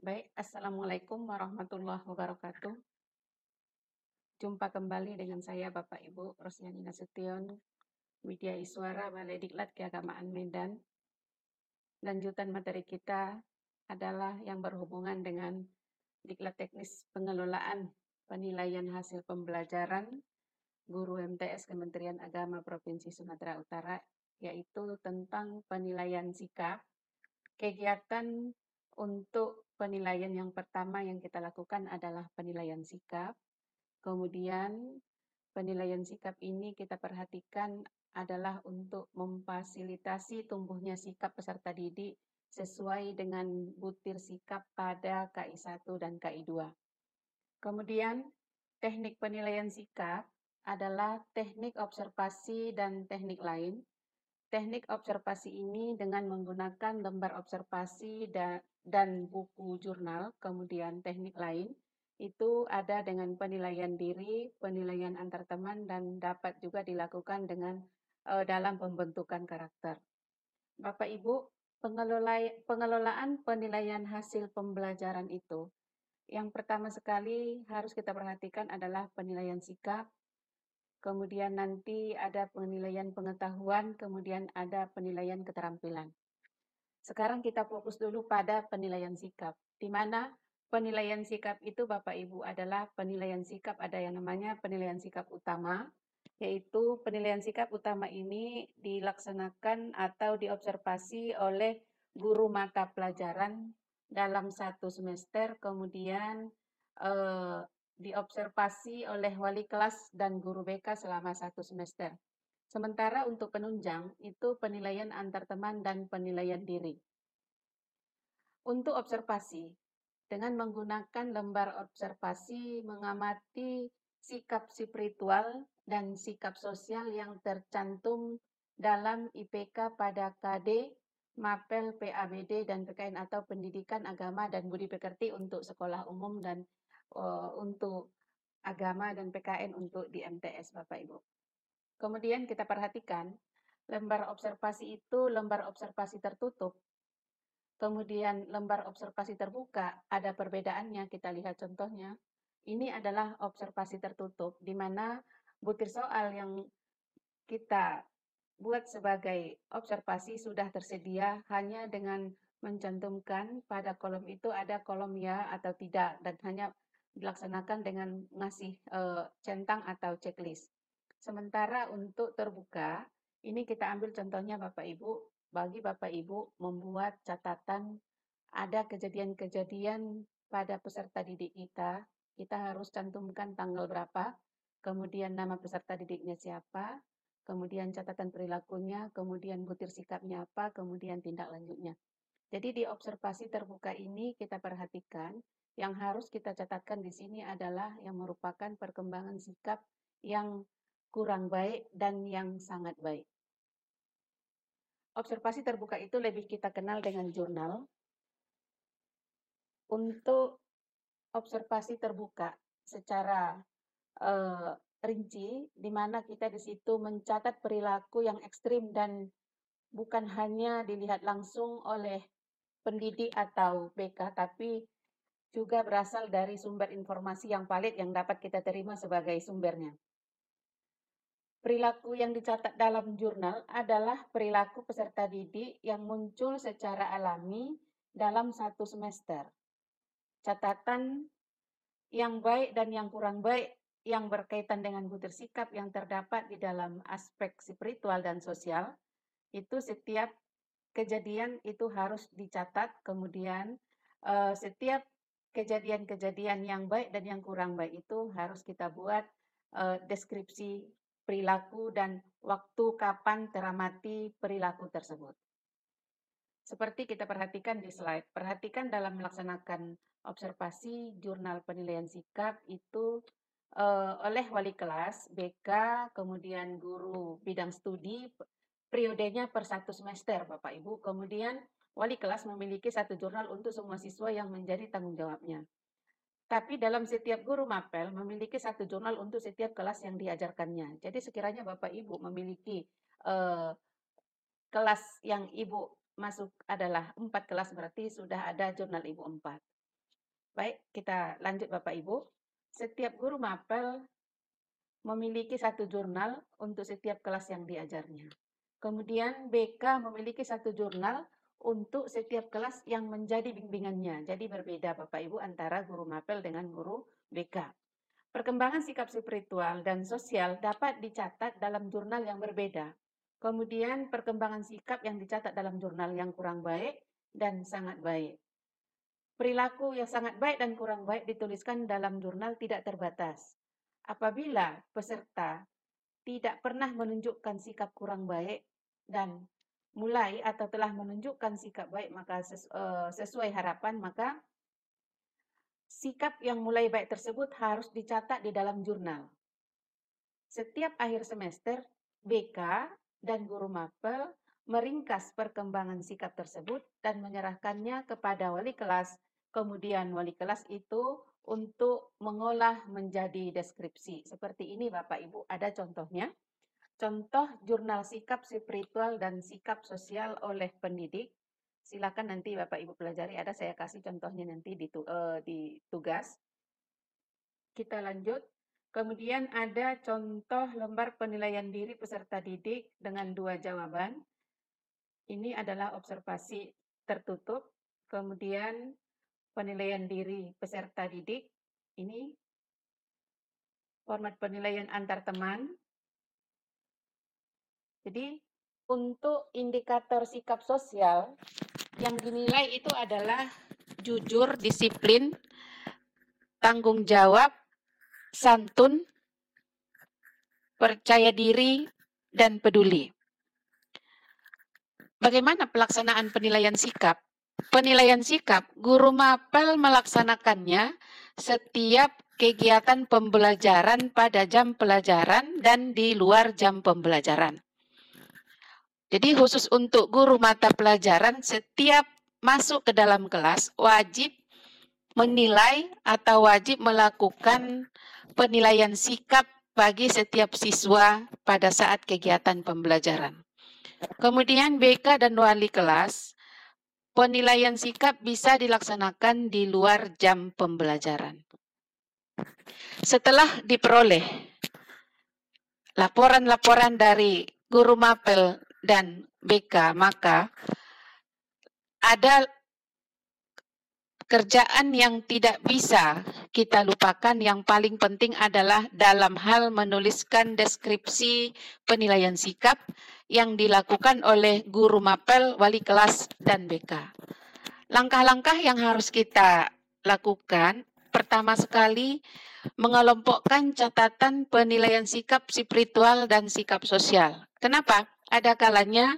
Baik, Assalamualaikum warahmatullahi wabarakatuh. Jumpa kembali dengan saya Bapak Ibu Rosliani Nasution, Widya Iswara, Balai Diklat Keagamaan Medan. Lanjutan materi kita adalah yang berhubungan dengan Diklat Teknis Pengelolaan Penilaian Hasil Pembelajaran Guru MTS Kementerian Agama Provinsi Sumatera Utara, yaitu tentang penilaian sikap. Kegiatan untuk penilaian yang pertama yang kita lakukan adalah penilaian sikap. Kemudian penilaian sikap ini kita perhatikan adalah untuk memfasilitasi tumbuhnya sikap peserta didik sesuai dengan butir sikap pada KI 1 dan KI 2. Kemudian teknik penilaian sikap adalah teknik observasi dan teknik lain. Teknik observasi ini dengan menggunakan lembar observasi dan buku jurnal, kemudian teknik lain, itu ada dengan penilaian diri, penilaian antar teman, dan dapat juga dilakukan dengan dalam pembentukan karakter. Bapak Ibu, pengelolaan penilaian hasil pembelajaran itu, yang pertama sekali harus kita perhatikan adalah penilaian sikap, kemudian nanti ada penilaian pengetahuan, kemudian ada penilaian keterampilan. Sekarang kita fokus dulu pada penilaian sikap, di mana penilaian sikap itu Bapak Ibu adalah penilaian sikap, ada yang namanya penilaian sikap utama, yaitu penilaian sikap utama ini dilaksanakan atau diobservasi oleh guru mata pelajaran dalam satu semester, kemudian eh, diobservasi oleh wali kelas dan guru BK selama satu semester. Sementara untuk penunjang itu penilaian antar teman dan penilaian diri. Untuk observasi, dengan menggunakan lembar observasi mengamati sikap spiritual dan sikap sosial yang tercantum dalam IPK pada KD, MAPEL, PABD, dan PKN atau Pendidikan Agama dan Budi Pekerti untuk sekolah umum dan untuk agama dan PKN untuk di MTS Bapak Ibu. Kemudian kita perhatikan lembar observasi itu lembar observasi tertutup. Kemudian lembar observasi terbuka, ada perbedaannya, kita lihat contohnya. Ini adalah observasi tertutup, di mana butir soal yang kita buat sebagai observasi sudah tersedia hanya dengan mencantumkan pada kolom itu ada kolom ya atau tidak, dan hanya dilaksanakan dengan ngasih centang atau checklist. Sementara untuk terbuka, ini kita ambil contohnya Bapak Ibu, bagi Bapak Ibu membuat catatan ada kejadian-kejadian pada peserta didik kita, kita harus cantumkan tanggal berapa, kemudian nama peserta didiknya siapa, kemudian catatan perilakunya, kemudian butir sikapnya apa, kemudian tindak lanjutnya. Jadi di observasi terbuka ini kita perhatikan yang harus kita catatkan di sini adalah yang merupakan perkembangan sikap yang kurang baik dan yang sangat baik. Observasi terbuka itu lebih kita kenal dengan jurnal. Untuk observasi terbuka secara eh, rinci, di mana kita di situ mencatat perilaku yang ekstrim dan bukan hanya dilihat langsung oleh pendidik atau BK, tapi juga berasal dari sumber informasi yang valid yang dapat kita terima sebagai sumbernya. Perilaku yang dicatat dalam jurnal adalah perilaku peserta didik yang muncul secara alami dalam satu semester. Catatan yang baik dan yang kurang baik yang berkaitan dengan butir sikap yang terdapat di dalam aspek spiritual dan sosial, itu setiap kejadian itu harus dicatat, kemudian setiap kejadian-kejadian yang baik dan yang kurang baik itu harus kita buat deskripsi perilaku dan waktu kapan teramati perilaku tersebut. Seperti kita perhatikan di slide, perhatikan dalam melaksanakan observasi jurnal penilaian sikap itu oleh wali kelas, BK, kemudian guru bidang studi, periodenya per satu semester Bapak Ibu, kemudian wali kelas memiliki satu jurnal untuk semua siswa yang menjadi tanggung jawabnya. Tapi dalam setiap guru mapel memiliki satu jurnal untuk setiap kelas yang diajarkannya. Jadi sekiranya Bapak Ibu memiliki eh, kelas yang Ibu masuk adalah 4 kelas, berarti sudah ada jurnal Ibu 4. Baik, kita lanjut Bapak Ibu. Setiap guru mapel memiliki satu jurnal untuk setiap kelas yang diajarnya. Kemudian BK memiliki satu jurnal untuk setiap kelas yang menjadi bimbingannya. Jadi berbeda Bapak Ibu antara guru mapel dengan guru BK. Perkembangan sikap spiritual dan sosial dapat dicatat dalam jurnal yang berbeda. Kemudian perkembangan sikap yang dicatat dalam jurnal yang kurang baik dan sangat baik. Perilaku yang sangat baik dan kurang baik dituliskan dalam jurnal tidak terbatas. Apabila peserta tidak pernah menunjukkan sikap kurang baik dan mulai atau telah menunjukkan sikap baik maka sesuai harapan, maka sikap yang mulai baik tersebut harus dicatat di dalam jurnal. Setiap akhir semester, BK dan guru mapel meringkas perkembangan sikap tersebut dan menyerahkannya kepada wali kelas. Kemudian wali kelas itu untuk mengolah menjadi deskripsi. Seperti ini Bapak Ibu, ada contohnya. Contoh jurnal sikap spiritual dan sikap sosial oleh pendidik. Silakan nanti Bapak Ibu pelajari, ada saya kasih contohnya nanti di tugas. Kita lanjut. Kemudian ada contoh lembar penilaian diri peserta didik dengan 2 jawaban. Ini adalah observasi tertutup. Kemudian penilaian diri peserta didik. Ini format penilaian antar teman. Jadi untuk indikator sikap sosial yang dinilai itu adalah jujur, disiplin, tanggung jawab, santun, percaya diri, dan peduli. Bagaimana pelaksanaan penilaian sikap? Penilaian sikap, guru mapel melaksanakannya setiap kegiatan pembelajaran pada jam pelajaran dan di luar jam pembelajaran. Jadi khusus untuk guru mata pelajaran, setiap masuk ke dalam kelas wajib menilai atau wajib melakukan penilaian sikap bagi setiap siswa pada saat kegiatan pembelajaran. Kemudian BK dan wali kelas, penilaian sikap bisa dilaksanakan di luar jam pembelajaran. Setelah diperoleh laporan-laporan dari guru mapel dan BK, maka ada kerjaan yang tidak bisa kita lupakan. Yang paling penting adalah dalam hal menuliskan deskripsi penilaian sikap yang dilakukan oleh guru mapel, wali kelas, dan BK. Langkah-langkah yang harus kita lakukan, pertama sekali mengelompokkan catatan penilaian sikap spiritual dan sikap sosial. Kenapa? Ada kalanya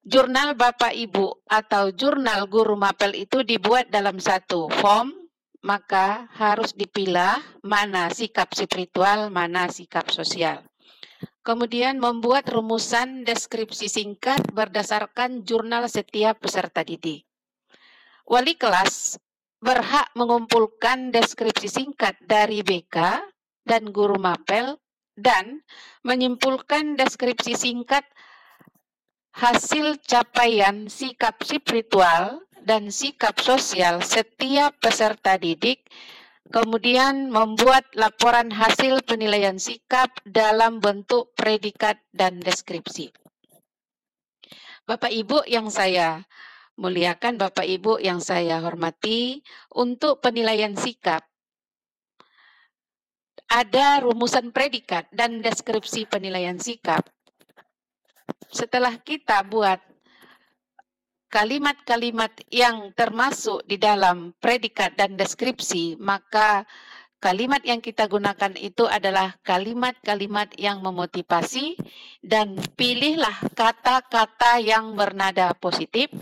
jurnal Bapak Ibu atau jurnal guru mapel itu dibuat dalam satu form, maka harus dipilah mana sikap spiritual, mana sikap sosial. Kemudian membuat rumusan deskripsi singkat berdasarkan jurnal setiap peserta didik. Wali kelas berhak mengumpulkan deskripsi singkat dari BK dan guru mapel dan menyimpulkan deskripsi singkat hasil capaian sikap spiritual dan sikap sosial setiap peserta didik, kemudian membuat laporan hasil penilaian sikap dalam bentuk predikat dan deskripsi. Bapak Ibu yang saya muliakan, Bapak Ibu yang saya hormati, untuk penilaian sikap ada rumusan predikat dan deskripsi penilaian sikap. Setelah kita buat kalimat-kalimat yang termasuk di dalam predikat dan deskripsi, maka kalimat yang kita gunakan itu adalah kalimat-kalimat yang memotivasi, dan pilihlah kata-kata yang bernada positif.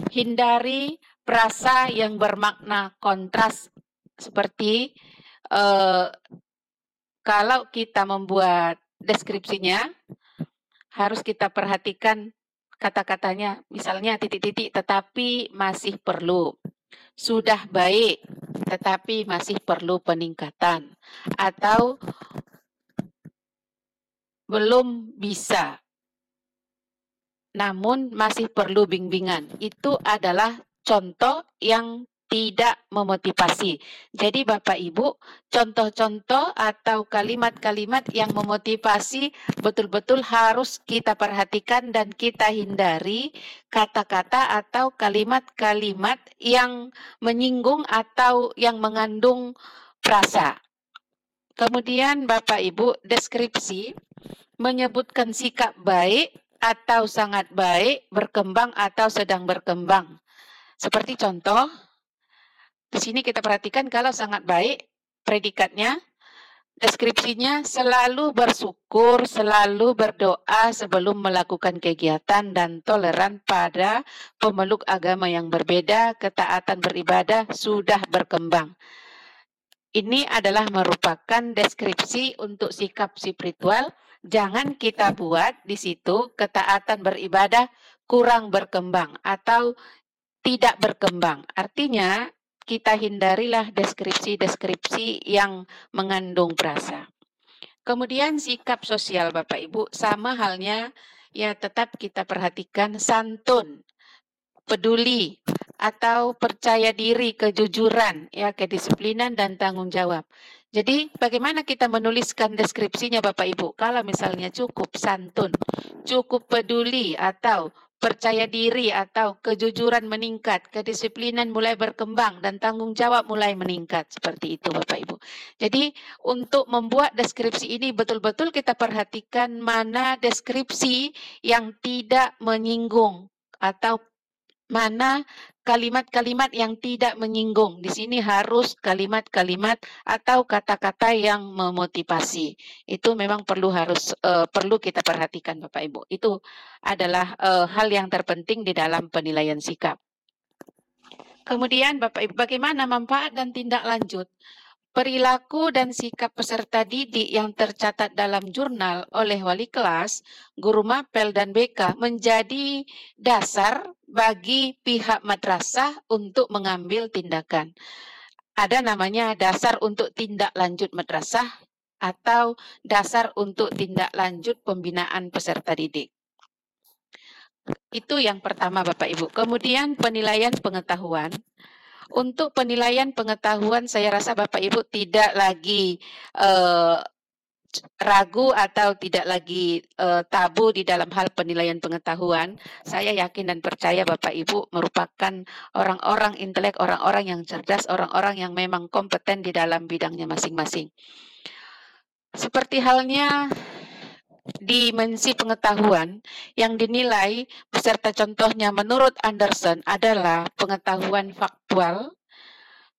Hindari frasa yang bermakna kontras, seperti kalau kita membuat deskripsinya harus kita perhatikan kata-katanya, misalnya titik-titik tetapi masih perlu, sudah baik tetapi masih perlu peningkatan, atau belum bisa namun masih perlu bimbingan. Itu adalah contoh yang tidak memotivasi. Jadi Bapak Ibu, contoh-contoh atau kalimat-kalimat yang memotivasi betul-betul harus kita perhatikan dan kita hindari kata-kata atau kalimat-kalimat yang menyinggung atau yang mengandung frasa. Kemudian Bapak Ibu, deskripsi menyebutkan sikap baik atau sangat baik, berkembang atau sedang berkembang. Seperti contoh, di sini kita perhatikan kalau sangat baik, predikatnya, deskripsinya selalu bersyukur, selalu berdoa sebelum melakukan kegiatan dan toleran pada pemeluk agama yang berbeda, ketaatan beribadah sudah berkembang. Ini adalah merupakan deskripsi untuk sikap spiritual. Jangan kita buat di situ ketaatan beribadah kurang berkembang atau tidak berkembang. Artinya kita hindarilah deskripsi-deskripsi yang mengandung frasa. Kemudian sikap sosial Bapak Ibu sama halnya ya tetap kita perhatikan santun, peduli atau percaya diri, kejujuran, ya kedisiplinan dan tanggung jawab. Jadi bagaimana kita menuliskan deskripsinya Bapak Ibu? Kalau misalnya cukup santun, cukup peduli atau percaya diri atau kejujuran meningkat, kedisiplinan mulai berkembang dan tanggung jawab mulai meningkat. Seperti itu Bapak Ibu. Jadi untuk membuat deskripsi ini betul-betul kita perhatikan mana deskripsi yang tidak menyinggung atau mana kalimat-kalimat yang tidak menyinggung. Di sini harus kalimat-kalimat atau kata-kata yang memotivasi. Itu memang perlu kita perhatikan Bapak Ibu. Itu adalah hal yang terpenting di dalam penilaian sikap. Kemudian Bapak Ibu, bagaimana manfaat dan tindak lanjut? Perilaku dan sikap peserta didik yang tercatat dalam jurnal oleh wali kelas, guru mapel dan BK menjadi dasar bagi pihak madrasah untuk mengambil tindakan. Ada namanya dasar untuk tindak lanjut madrasah atau dasar untuk tindak lanjut pembinaan peserta didik. Itu yang pertama Bapak Ibu. Kemudian penilaian pengetahuan. Untuk penilaian pengetahuan saya rasa Bapak Ibu tidak lagi ragu atau tidak lagi tabu di dalam hal penilaian pengetahuan. Saya yakin dan percaya Bapak Ibu merupakan orang-orang intelek, orang-orang yang cerdas, orang-orang yang memang kompeten di dalam bidangnya masing-masing. Seperti halnya dimensi pengetahuan yang dinilai beserta contohnya menurut Anderson adalah pengetahuan faktual,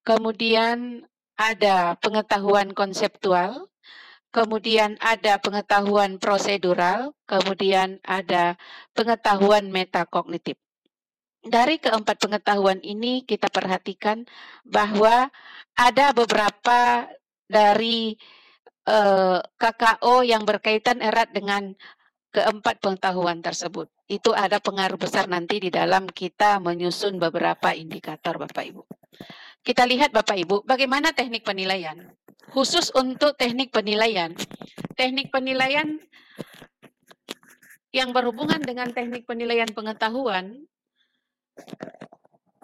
kemudian ada pengetahuan konseptual, kemudian ada pengetahuan prosedural, kemudian ada pengetahuan metakognitif. Dari keempat pengetahuan ini kita perhatikan bahwa ada beberapa dari KKO yang berkaitan erat dengan keempat pengetahuan tersebut. Itu ada pengaruh besar nanti di dalam kita menyusun beberapa indikator Bapak Ibu. Kita lihat Bapak Ibu, bagaimana teknik penilaian. Khusus untuk teknik penilaian yang berhubungan dengan teknik penilaian pengetahuan,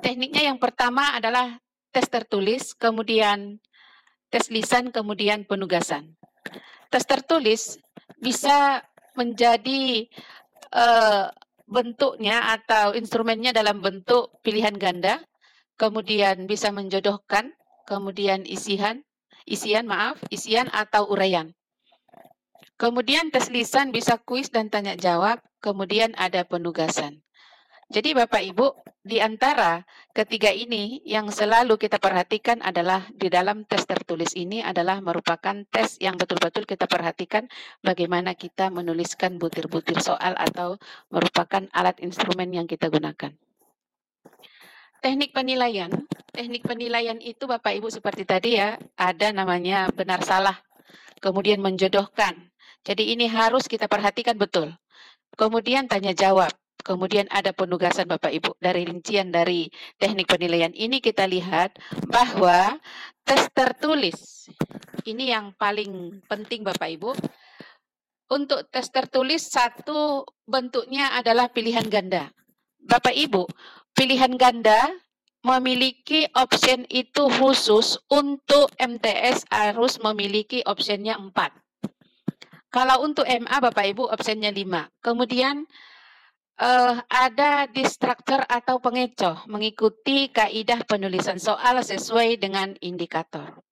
tekniknya yang pertama adalah tes tertulis, kemudian tes lisan, kemudian penugasan. Tes tertulis bisa menjadi bentuknya atau instrumennya dalam bentuk pilihan ganda, kemudian bisa menjodohkan, kemudian isian atau uraian. Kemudian tes lisan bisa kuis dan tanya jawab, kemudian ada penugasan. Jadi Bapak Ibu, di antara ketiga ini yang selalu kita perhatikan adalah di dalam tes tertulis ini adalah merupakan tes yang betul-betul kita perhatikan bagaimana kita menuliskan butir-butir soal atau merupakan alat instrumen yang kita gunakan. Teknik penilaian itu Bapak Ibu seperti tadi ya, ada namanya benar salah, kemudian menjodohkan. Jadi ini harus kita perhatikan betul. Kemudian tanya jawab. Kemudian ada penugasan Bapak Ibu. Dari rincian dari teknik penilaian ini kita lihat bahwa tes tertulis, ini yang paling penting Bapak Ibu. Untuk tes tertulis satu bentuknya adalah pilihan ganda. Bapak Ibu, pilihan ganda memiliki option itu khusus untuk MTS harus memiliki optionnya 4. Kalau untuk MA Bapak Ibu optionnya 5. Kemudian ada distractor atau pengecoh mengikuti kaidah penulisan soal sesuai dengan indikator.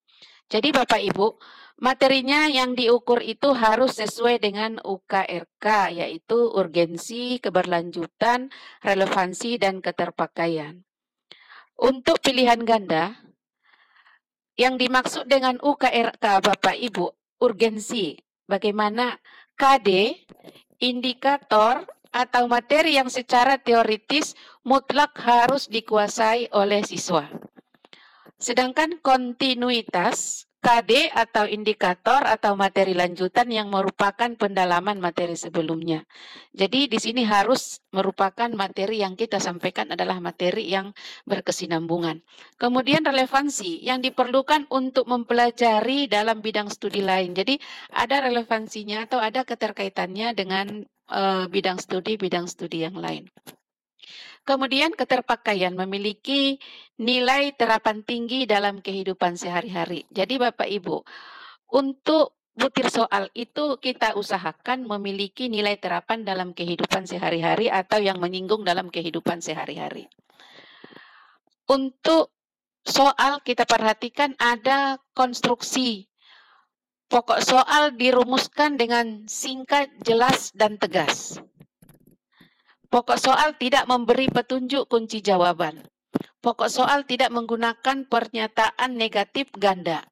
Jadi Bapak Ibu, materinya yang diukur itu harus sesuai dengan UKRK, yaitu urgensi, keberlanjutan, relevansi, dan keterpakaian. Untuk pilihan ganda, yang dimaksud dengan UKRK Bapak Ibu, urgensi. Bagaimana KD, indikator, atau materi yang secara teoritis mutlak harus dikuasai oleh siswa. Sedangkan kontinuitas, KD atau indikator atau materi lanjutan yang merupakan pendalaman materi sebelumnya. Jadi di sini harus merupakan materi yang kita sampaikan adalah materi yang berkesinambungan. Kemudian relevansi yang diperlukan untuk mempelajari dalam bidang studi lain. Jadi ada relevansinya atau ada keterkaitannya dengan bidang studi yang lain. Kemudian keterpakaian memiliki nilai terapan tinggi dalam kehidupan sehari-hari. Jadi Bapak Ibu, untuk butir soal itu kita usahakan memiliki nilai terapan dalam kehidupan sehari-hari atau yang menyinggung dalam kehidupan sehari-hari. Untuk soal kita perhatikan ada konstruksi. Pokok soal dirumuskan dengan singkat, jelas, dan tegas. Pokok soal tidak memberi petunjuk kunci jawaban. Pokok soal tidak menggunakan pernyataan negatif ganda.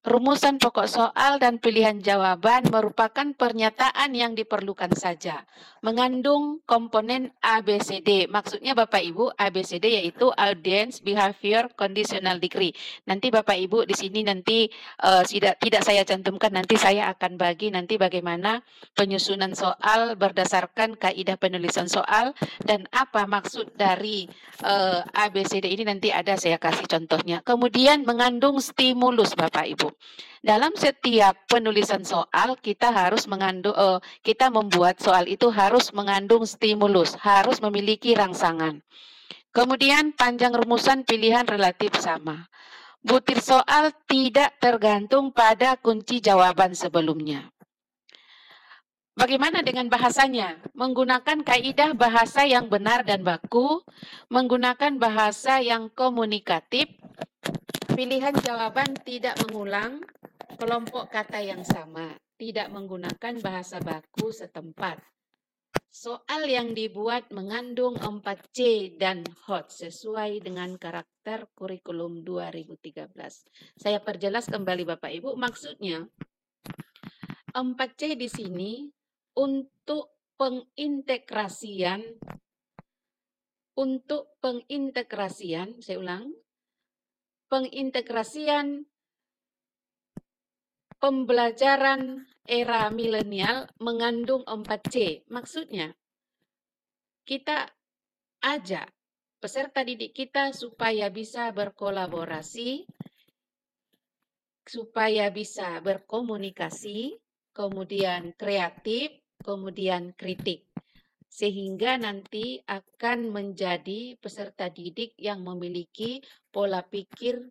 Rumusan pokok soal dan pilihan jawaban merupakan pernyataan yang diperlukan saja. Mengandung komponen ABCD. Maksudnya Bapak Ibu, ABCD yaitu Audience, Behavior, Conditional Degree. Nanti Bapak Ibu di sini nanti tidak saya cantumkan, nanti saya akan bagi nanti bagaimana penyusunan soal berdasarkan kaidah penulisan soal dan apa maksud dari ABCD ini nanti ada saya kasih contohnya. Kemudian mengandung stimulus Bapak Ibu. Dalam setiap penulisan soal kita harus kita membuat soal itu harus mengandung stimulus, harus memiliki rangsangan. Kemudian panjang rumusan pilihan relatif sama. Butir soal tidak tergantung pada kunci jawaban sebelumnya. Bagaimana dengan bahasanya? Menggunakan kaidah bahasa yang benar dan baku, menggunakan bahasa yang komunikatif, pilihan jawaban tidak mengulang, kelompok kata yang sama, tidak menggunakan bahasa baku setempat. Soal yang dibuat mengandung 4C dan HOT sesuai dengan karakter kurikulum 2013. Saya perjelas kembali Bapak Ibu, maksudnya 4C di sini untuk pengintegrasian, saya ulang, pengintegrasian pembelajaran era milenial mengandung 4C. Maksudnya, kita ajak peserta didik kita supaya bisa berkolaborasi, supaya bisa berkomunikasi, kemudian kreatif, kemudian kritik. Sehingga nanti akan menjadi peserta didik yang memiliki pola pikir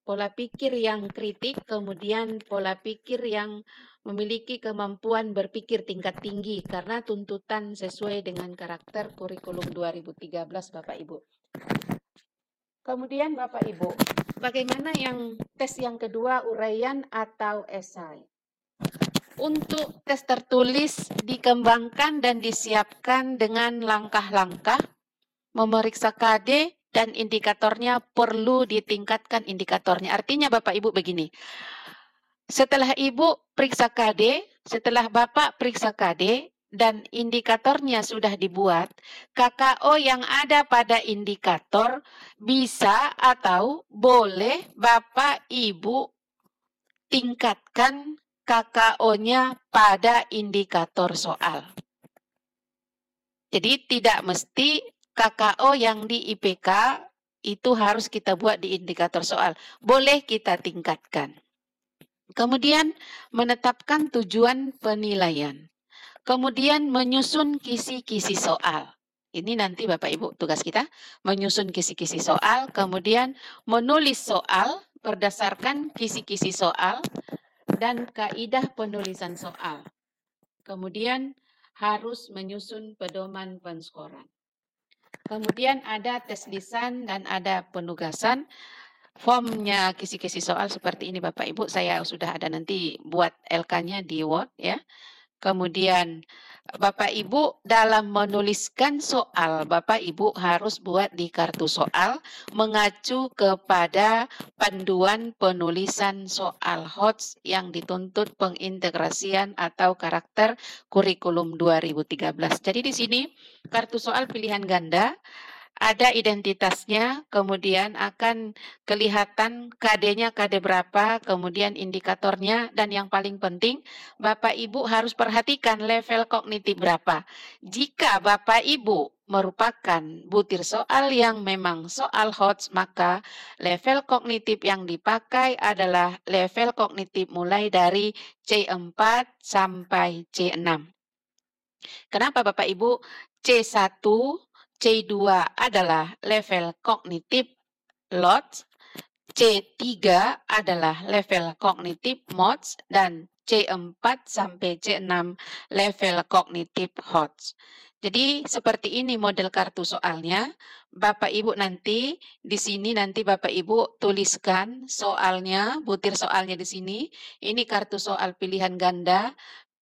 pola pikir yang kritik, kemudian pola pikir yang memiliki kemampuan berpikir tingkat tinggi karena tuntutan sesuai dengan karakter kurikulum 2013 Bapak Ibu. Kemudian Bapak Ibu, bagaimana yang tes yang kedua, uraian atau esai? Untuk tes tertulis dikembangkan dan disiapkan dengan langkah-langkah, memeriksa KD, dan indikatornya perlu ditingkatkan indikatornya. Artinya Bapak Ibu begini, setelah Ibu periksa KD, setelah Bapak periksa KD, dan indikatornya sudah dibuat, KKO yang ada pada indikator bisa atau boleh Bapak Ibu tingkatkan KKO-nya pada indikator soal. Jadi tidak mesti KKO yang di IPK itu harus kita buat di indikator soal. Boleh kita tingkatkan. Kemudian menetapkan tujuan penilaian. Kemudian menyusun kisi-kisi soal. Ini nanti Bapak Ibu tugas kita menyusun kisi-kisi soal, kemudian menulis soal berdasarkan kisi-kisi soal dan kaidah penulisan soal. Kemudian harus menyusun pedoman penskoran. Kemudian ada tes lisan dan ada penugasan. Formnya kisi-kisi soal seperti ini Bapak Ibu, saya sudah ada nanti buat LK-nya di Word ya. Kemudian Bapak Ibu dalam menuliskan soal, Bapak Ibu harus buat di kartu soal mengacu kepada panduan penulisan soal HOTS yang dituntut pengintegrasian atau karakter kurikulum 2013. Jadi di sini kartu soal pilihan ganda ada identitasnya, kemudian akan kelihatan KD-nya KD berapa, kemudian indikatornya, dan yang paling penting, Bapak Ibu harus perhatikan level kognitif berapa. Jika Bapak Ibu merupakan butir soal yang memang soal HOTS, maka level kognitif yang dipakai adalah level kognitif mulai dari C4 sampai C6. Kenapa Bapak Ibu? C1, C2 adalah level kognitif LOTS, C3 adalah level kognitif MOTS, dan C4 sampai C6 level kognitif HOTS. Jadi seperti ini model kartu soalnya. Bapak Ibu nanti di sini nanti Bapak Ibu tuliskan soalnya, butir soalnya di sini. Ini kartu soal pilihan ganda.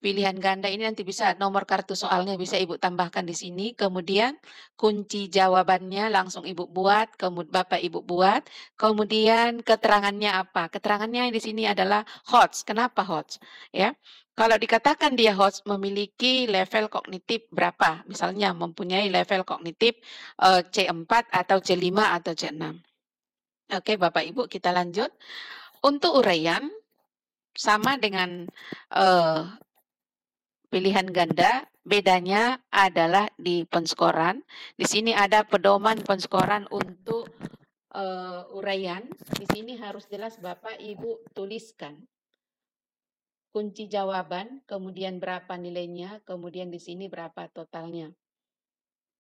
Pilihan ganda ini nanti bisa nomor kartu soalnya bisa Ibu tambahkan di sini. Kemudian kunci jawabannya langsung Ibu buat, kemudian Bapak Ibu buat. Kemudian keterangannya apa? Keterangannya di sini adalah HOTS. Kenapa HOTS? Ya. Kalau dikatakan dia HOTS memiliki level kognitif berapa? Misalnya mempunyai level kognitif C4 atau C5 atau C6. Oke, Bapak Ibu, kita lanjut. Untuk uraian sama dengan pilihan ganda, bedanya adalah di penskoran. Di sini ada pedoman penskoran untuk uraian. Di sini harus jelas Bapak Ibu tuliskan kunci jawaban, kemudian berapa nilainya, kemudian di sini berapa totalnya.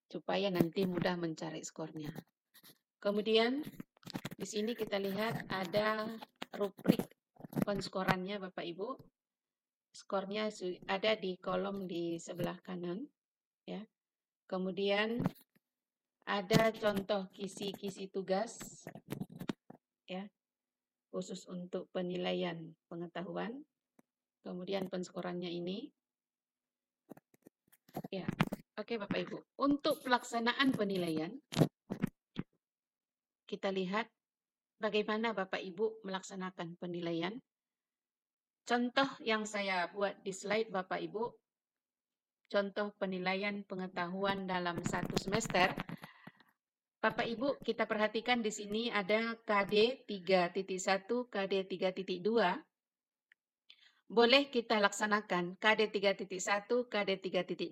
Supaya nanti mudah mencari skornya. Kemudian di sini kita lihat ada rubrik penskorannya Bapak Ibu. Skornya ada di kolom di sebelah kanan ya. Kemudian ada contoh kisi-kisi tugas ya, khusus untuk penilaian pengetahuan. Kemudian penskorannya ini. Ya. Oke Bapak Ibu. Untuk pelaksanaan penilaian kita lihat bagaimana Bapak Ibu melaksanakan penilaian. Contoh yang saya buat di slide Bapak Ibu, contoh penilaian pengetahuan dalam satu semester. Bapak Ibu, kita perhatikan di sini ada KD 3.1, KD 3.2. Boleh kita laksanakan KD 3.1, KD 3.2,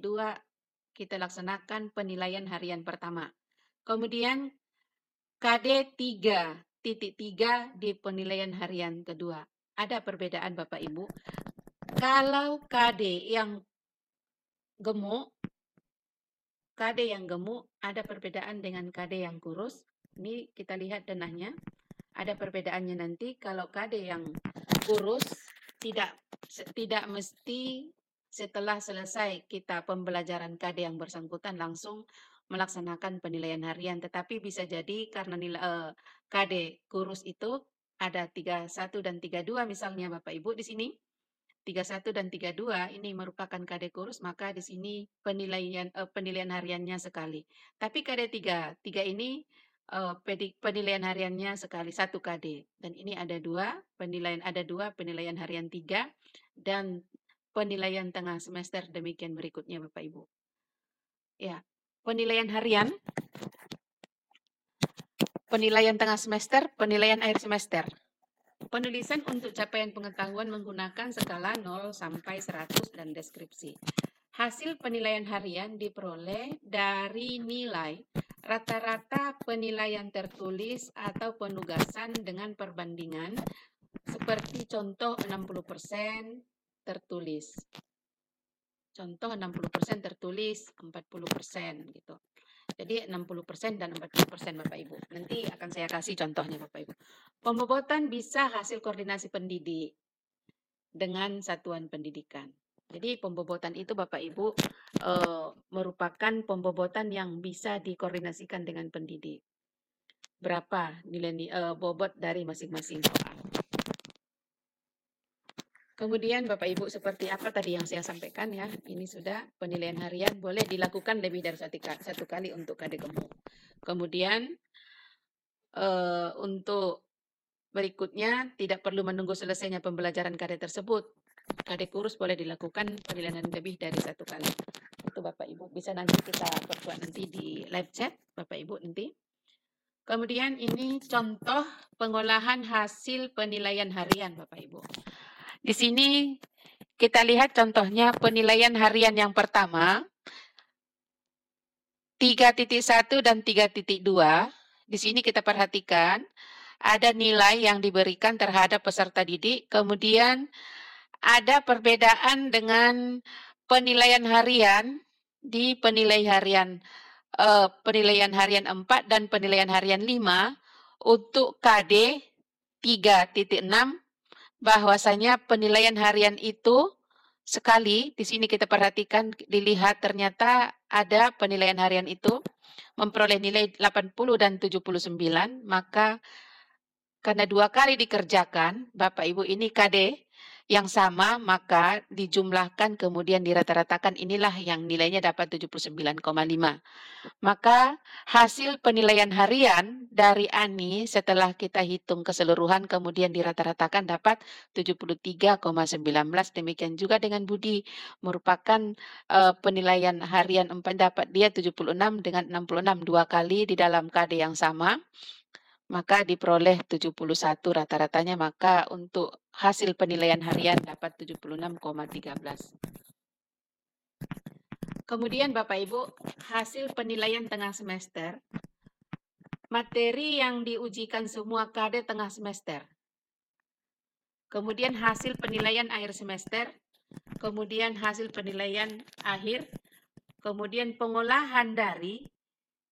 kita laksanakan penilaian harian pertama. Kemudian KD 3.3 di penilaian harian kedua. Ada perbedaan Bapak Ibu. Kalau KD yang gemuk, ada perbedaan dengan KD yang kurus. Ini kita lihat denahnya. Ada perbedaannya nanti. Kalau KD yang kurus tidak mesti setelah selesai kita pembelajaran KD yang bersangkutan langsung melaksanakan penilaian harian, tetapi bisa jadi karena nilai KD kurus itu ada 31 dan 32 misalnya Bapak Ibu di sini. 31 dan 32 ini merupakan KD kurus, maka di sini penilaian hariannya sekali. Tapi KD 3 ini penilaian hariannya sekali 1 KD. Dan ini ada dua penilaian harian 3 dan penilaian tengah semester demikian berikutnya Bapak Ibu. Ya, penilaian harian, penilaian tengah semester, penilaian akhir semester. Penulisan untuk capaian pengetahuan menggunakan skala 0 sampai 100 dan deskripsi. Hasil penilaian harian diperoleh dari nilai rata-rata penilaian tertulis atau penugasan dengan perbandingan seperti contoh 60% tertulis. Contoh 60% tertulis, 40% gitu. Jadi 60% dan 40% Bapak Ibu. Nanti akan saya kasih contohnya Bapak Ibu. Pembobotan bisa hasil koordinasi pendidik dengan satuan pendidikan. Jadi pembobotan itu Bapak Ibu merupakan pembobotan yang bisa dikoordinasikan dengan pendidik. Berapa nilai bobot dari masing-masing soal. Kemudian Bapak Ibu seperti apa tadi yang saya sampaikan ya, ini sudah penilaian harian boleh dilakukan lebih dari satu kali untuk KD gemuk. Kemudian untuk berikutnya tidak perlu menunggu selesainya pembelajaran KD tersebut. KD kurus boleh dilakukan penilaian lebih dari satu kali. Itu Bapak Ibu bisa nanti kita perkuat nanti di live chat Bapak Ibu nanti. Kemudian ini contoh pengolahan hasil penilaian harian Bapak Ibu. Di sini kita lihat contohnya penilaian harian yang pertama, 3.1 dan 3.2. Di sini kita perhatikan ada nilai yang diberikan terhadap peserta didik, kemudian ada perbedaan dengan penilaian harian di penilaian harian 4 dan penilaian harian 5 untuk KD 3.6. Bahwasanya penilaian harian itu sekali, di sini kita perhatikan, dilihat ternyata ada penilaian harian itu memperoleh nilai 80 dan 79, maka karena 2 kali dikerjakan, Bapak Ibu ini KD yang sama, maka dijumlahkan kemudian dirata-ratakan, inilah yang nilainya dapat 79,5. Maka hasil penilaian harian dari Ani setelah kita hitung keseluruhan kemudian dirata-ratakan dapat 73,19. Demikian juga dengan Budi, merupakan penilaian harian 4 dapat dia 76 dengan 66, 2 kali di dalam KD yang sama. Maka diperoleh 71 rata-ratanya, maka untuk hasil penilaian harian dapat 76,13. Kemudian Bapak Ibu, hasil penilaian tengah semester, materi yang diujikan semua KD tengah semester. Kemudian hasil penilaian akhir semester, kemudian hasil penilaian akhir, kemudian pengolahan dari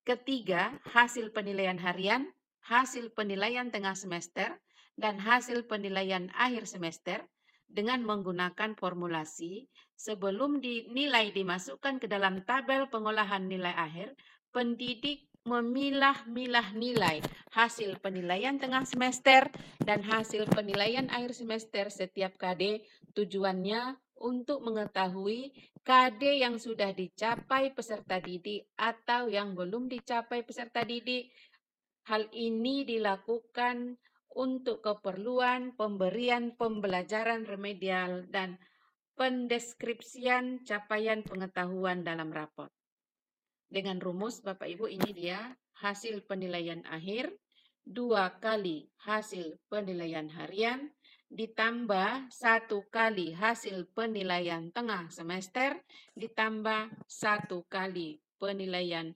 ketiga hasil penilaian harian, hasil penilaian tengah semester, dan hasil penilaian akhir semester dengan menggunakan formulasi sebelum nilai dimasukkan ke dalam tabel pengolahan nilai akhir, pendidik memilah-milah nilai hasil penilaian tengah semester dan hasil penilaian akhir semester setiap KD, tujuannya untuk mengetahui KD yang sudah dicapai peserta didik atau yang belum dicapai peserta didik. Hal ini dilakukan untuk keperluan pemberian pembelajaran remedial dan pendeskripsian capaian pengetahuan dalam raport. Dengan rumus Bapak Ibu ini dia hasil penilaian akhir 2 kali hasil penilaian harian ditambah 1 kali hasil penilaian tengah semester ditambah 1 kali penilaian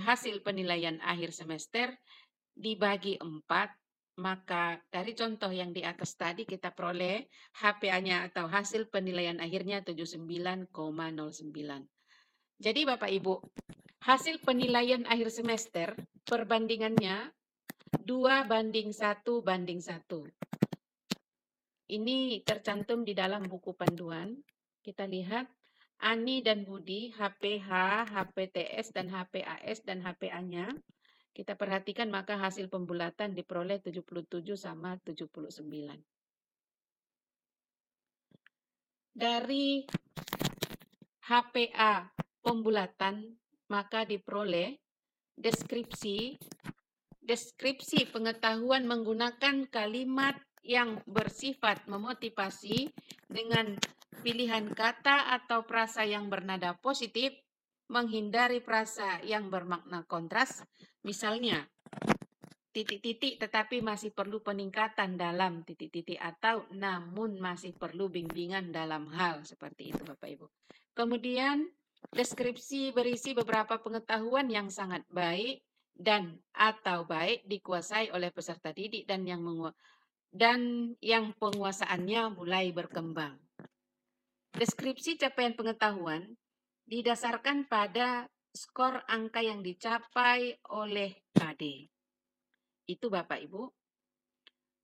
hasil penilaian akhir semester dibagi 4, maka dari contoh yang di atas tadi kita peroleh HPA-nya atau hasil penilaian akhirnya 79,09. Jadi Bapak Ibu, hasil penilaian akhir semester perbandingannya 2:1:1. Ini tercantum di dalam buku panduan. Kita lihat Ani dan Budi, HPH, HPTS, dan HPAS dan HPA-nya. Kita perhatikan maka hasil pembulatan diperoleh 77 sama 79. Dari HPA pembulatan maka diperoleh deskripsi pengetahuan menggunakan kalimat yang bersifat memotivasi dengan pilihan kata atau frasa yang bernada positif, menghindari frasa yang bermakna kontras, misalnya titik-titik tetapi masih perlu peningkatan dalam titik-titik atau namun masih perlu bimbingan dalam hal, seperti itu Bapak Ibu. Kemudian deskripsi berisi beberapa pengetahuan yang sangat baik dan atau baik dikuasai oleh peserta didik dan yang penguasaannya mulai berkembang. Deskripsi capaian pengetahuan didasarkan pada skor angka yang dicapai oleh KD. Itu Bapak Ibu.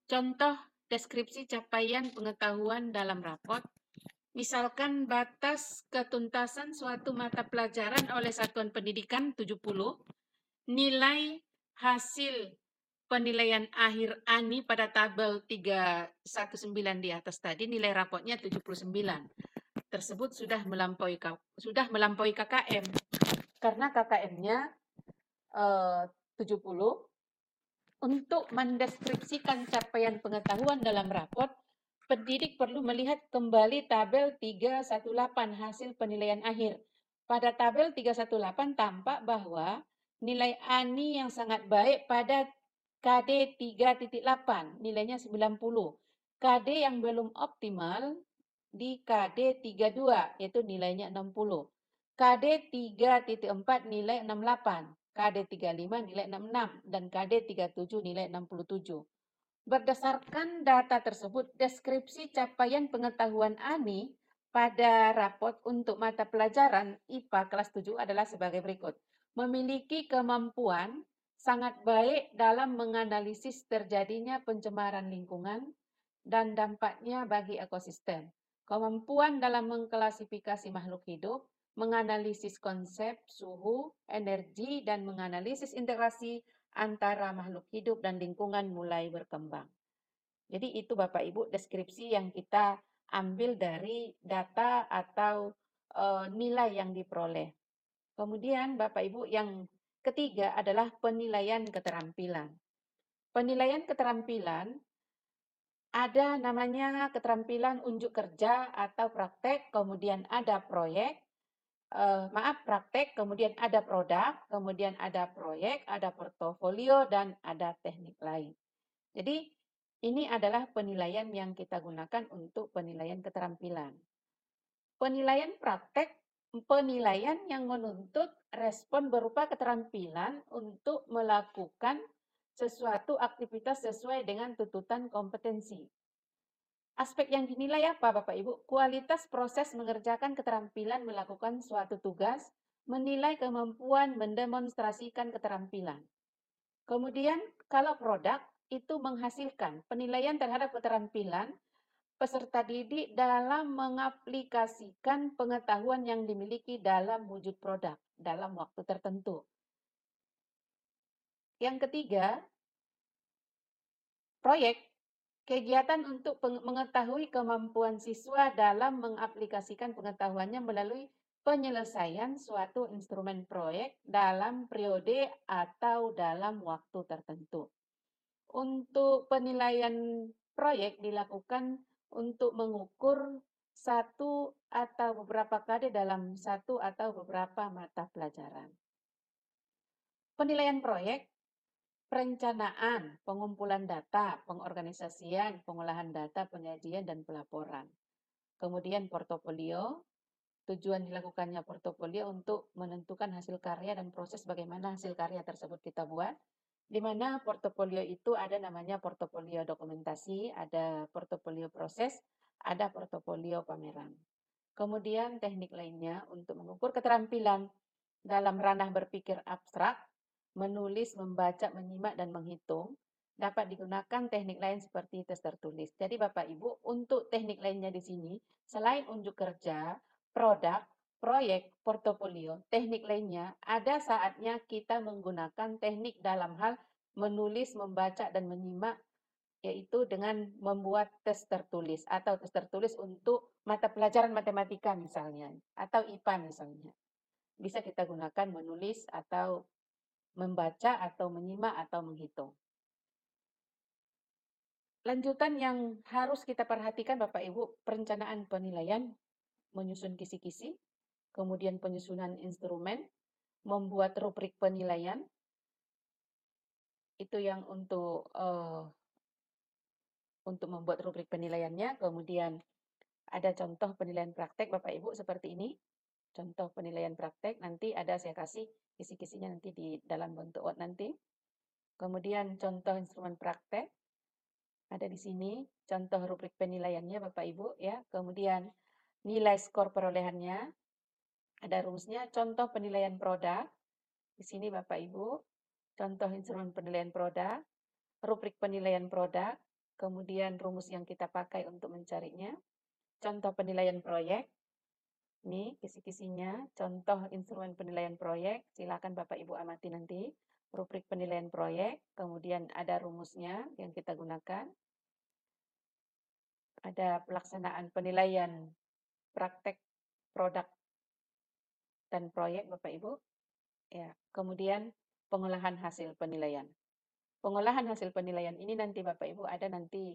Contoh deskripsi capaian pengetahuan dalam rapot. Misalkan batas ketuntasan suatu mata pelajaran oleh satuan pendidikan 70, nilai hasil penilaian akhir ANI pada tabel 319 di atas tadi, nilai rapotnya 79. Tersebut sudah melampaui KKM. Karena KKM-nya 70. Untuk mendeskripsikan capaian pengetahuan dalam rapot, pendidik perlu melihat kembali tabel 318 hasil penilaian akhir. Pada tabel 318 tampak bahwa nilai ANI yang sangat baik pada KD 3.8, nilainya 90. KD yang belum optimal di KD 32, yaitu nilainya 60. KD 3.4 nilai 68. KD 35 nilai 66 dan KD 37 nilai 67. Berdasarkan data tersebut, deskripsi capaian pengetahuan ANI pada rapot untuk mata pelajaran IPA kelas 7 adalah sebagai berikut. Memiliki kemampuan sangat baik dalam menganalisis terjadinya pencemaran lingkungan dan dampaknya bagi ekosistem. Kemampuan dalam mengklasifikasi makhluk hidup, menganalisis konsep, suhu, energi, dan menganalisis integrasi antara makhluk hidup dan lingkungan mulai berkembang. Jadi itu Bapak Ibu deskripsi yang kita ambil dari data atau nilai yang diperoleh. Kemudian Bapak Ibu yang ketiga adalah penilaian keterampilan. Penilaian keterampilan ada namanya keterampilan unjuk kerja atau praktek, kemudian ada proyek, praktek, kemudian ada produk, kemudian ada proyek, ada portofolio, dan ada teknik lain. Jadi ini adalah penilaian yang kita gunakan untuk penilaian keterampilan. Penilaian praktek, penilaian yang menuntut respon berupa keterampilan untuk melakukan sesuatu aktivitas sesuai dengan tuntutan kompetensi. Aspek yang dinilai apa Bapak Ibu? Kualitas proses mengerjakan keterampilan melakukan suatu tugas, menilai kemampuan mendemonstrasikan keterampilan. Kemudian kalau produk itu menghasilkan penilaian terhadap keterampilan peserta didik dalam mengaplikasikan pengetahuan yang dimiliki dalam wujud produk dalam waktu tertentu. Yang ketiga, proyek. Kegiatan untuk mengetahui kemampuan siswa dalam mengaplikasikan pengetahuannya melalui penyelesaian suatu instrumen proyek dalam periode atau dalam waktu tertentu. Untuk penilaian proyek dilakukan untuk mengukur satu atau beberapa KD dalam satu atau beberapa mata pelajaran. Penilaian proyek, perencanaan, pengumpulan data, pengorganisasian, pengolahan data, penyajian, dan pelaporan. Kemudian portofolio, tujuan dilakukannya portofolio untuk menentukan hasil karya dan proses bagaimana hasil karya tersebut kita buat. Di mana portofolio itu ada namanya portofolio dokumentasi, ada portofolio proses, ada portofolio pameran. Kemudian teknik lainnya untuk mengukur keterampilan dalam ranah berpikir abstrak, menulis, membaca, menyimak, dan menghitung, dapat digunakan teknik lain seperti tes tertulis. Jadi Bapak Ibu, untuk teknik lainnya di sini, selain unjuk kerja, produk, proyek, portofolio, teknik lainnya, ada saatnya kita menggunakan teknik dalam hal menulis, membaca, dan menyimak, yaitu dengan membuat tes tertulis atau tes tertulis untuk mata pelajaran matematika misalnya, atau IPA misalnya. Bisa kita gunakan menulis atau membaca atau menyimak atau menghitung. Lanjutan yang harus kita perhatikan Bapak Ibu, perencanaan penilaian, menyusun kisi-kisi, kemudian penyusunan instrumen, membuat rubrik penilaian, itu yang untuk membuat rubrik penilaiannya, kemudian ada contoh penilaian praktek Bapak Ibu seperti ini, contoh penilaian praktek, nanti ada saya kasih kisi-kisinya nanti di dalam bentuk Word nanti. Kemudian contoh instrumen praktek, ada di sini contoh rubrik penilaiannya Bapak Ibu ya. Kemudian nilai skor perolehannya. Ada rumusnya, contoh penilaian produk. Di sini Bapak Ibu, contoh instrumen penilaian produk, rubrik penilaian produk, kemudian rumus yang kita pakai untuk mencarinya, contoh penilaian proyek, ini kisi-kisinya, contoh instrumen penilaian proyek, silakan Bapak Ibu amati nanti, rubrik penilaian proyek, kemudian ada rumusnya yang kita gunakan, ada pelaksanaan penilaian praktek produk dan proyek Bapak Ibu, ya. Kemudian pengolahan hasil penilaian. Pengolahan hasil penilaian ini nanti Bapak Ibu ada nanti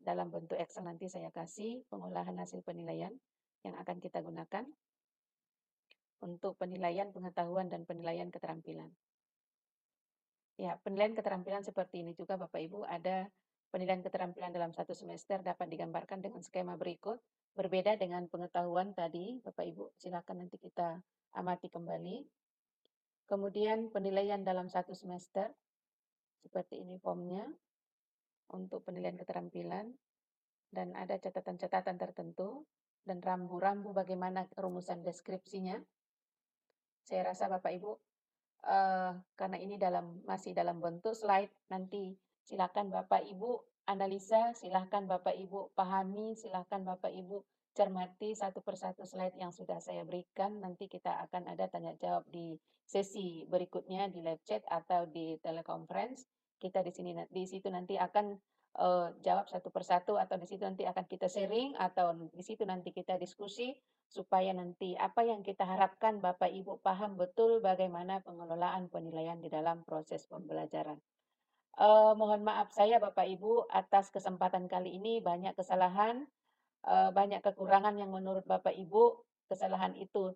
dalam bentuk Excel nanti saya kasih pengolahan hasil penilaian yang akan kita gunakan untuk penilaian pengetahuan dan penilaian keterampilan. Ya, penilaian keterampilan seperti ini juga Bapak Ibu ada penilaian keterampilan dalam satu semester dapat digambarkan dengan skema berikut. Berbeda dengan pengetahuan tadi, Bapak Ibu silakan nanti kita amati kembali. Kemudian penilaian dalam satu semester, seperti ini formnya untuk penilaian keterampilan. Dan ada catatan-catatan tertentu dan rambu-rambu bagaimana rumusan deskripsinya. Saya rasa Bapak Ibu, karena ini masih dalam bentuk slide, nanti silakan Bapak Ibu analisa, silakan Bapak Ibu pahami, silakan Bapak Ibu cermati satu persatu slide yang sudah saya berikan. Nanti kita akan ada tanya jawab di sesi berikutnya di live chat atau di teleconference. Kita di situ nanti akan jawab satu persatu atau di situ nanti akan kita sharing atau di situ nanti kita diskusi supaya nanti apa yang kita harapkan Bapak Ibu paham betul bagaimana pengelolaan penilaian di dalam proses pembelajaran. Mohon maaf saya Bapak Ibu atas kesempatan kali ini banyak kesalahan, banyak kekurangan yang menurut Bapak Ibu kesalahan itu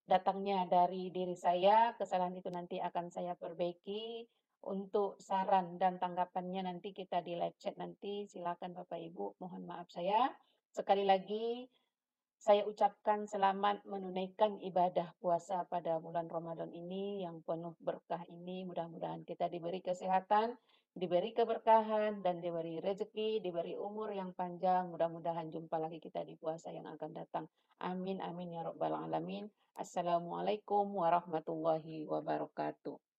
datangnya dari diri saya, kesalahan itu nanti akan saya perbaiki. Untuk saran dan tanggapannya nanti kita di live chat nanti, silakan Bapak Ibu, mohon maaf saya. Sekali lagi, saya ucapkan selamat menunaikan ibadah puasa pada bulan Ramadan ini yang penuh berkah ini. Mudah-mudahan kita diberi kesehatan, diberi keberkahan, dan diberi rezeki, diberi umur yang panjang. Mudah-mudahan jumpa lagi kita di puasa yang akan datang. Amin, amin, ya Rabbal Alamin. Assalamualaikum warahmatullahi wabarakatuh.